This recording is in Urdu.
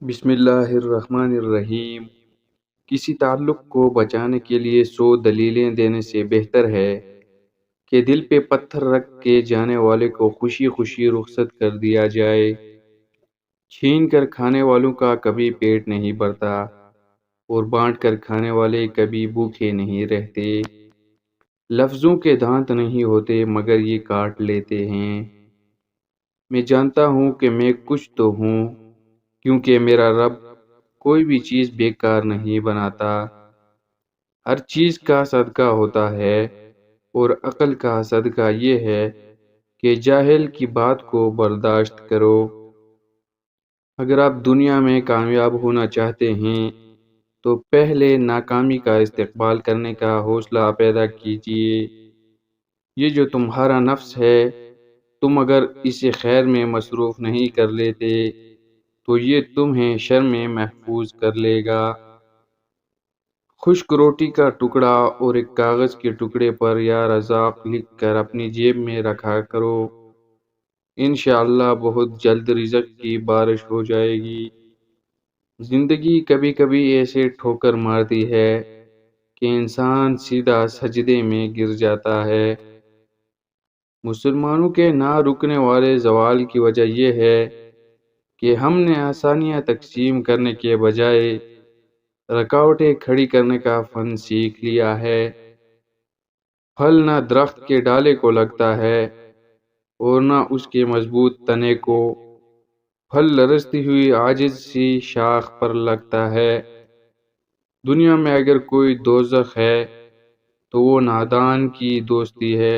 بسم اللہ الرحمن الرحیم۔ کسی تعلق کو بچانے کے لیے 100 دلیلیں دینے سے بہتر ہے کہ دل پہ پتھر رکھ کے جانے والے کو خوشی خوشی رخصت کر دیا جائے۔ چھین کر کھانے والوں کا کبھی پیٹ نہیں بھرتا اور بانٹ کر کھانے والے کبھی بھوکے نہیں رہتے۔ لفظوں کے دانت نہیں ہوتے مگر یہ کاٹ لیتے ہیں۔ میں جانتا ہوں کہ میں کچھ تو ہوں، کیونکہ میرا رب کوئی بھی چیز بیکار نہیں بناتا۔ ہر چیز کا صدقہ ہوتا ہے، اور عقل کا صدقہ یہ ہے کہ جاہل کی بات کو برداشت کرو۔ اگر آپ دنیا میں کامیاب ہونا چاہتے ہیں تو پہلے ناکامی کا استقبال کرنے کا حوصلہ پیدا کیجیے۔ یہ جو تمہارا نفس ہے، تم اگر اسے خیر میں مصروف نہیں کر لیتے تو یہ تمہیں شر میں محفوظ کر لے گا۔ خشک روٹی کا ٹکڑا اور ایک کاغذ کے ٹکڑے پر یا رزاق لکھ کر اپنی جیب میں رکھا کرو۔ انشاءاللہ بہت جلد رزق کی بارش ہو جائے گی۔ زندگی کبھی کبھی ایسے ٹھوکر مارتی ہے کہ انسان سیدھا سجدے میں گر جاتا ہے۔ مسلمانوں کے نہ رکنے والے زوال کی وجہ یہ ہے کہ ہم نے آسانیاں تقسیم کرنے کے بجائے رکاوٹیں کھڑی کرنے کا فن سیکھ لیا ہے۔ پھل نہ درخت کے ڈالے کو لگتا ہے اور نہ اس کے مضبوط تنے کو، پھل لرزتی ہوئی عاجز سی شاخ پر لگتا ہے۔ دنیا میں اگر کوئی دوزخ ہے تو وہ نادان کی دوستی ہے۔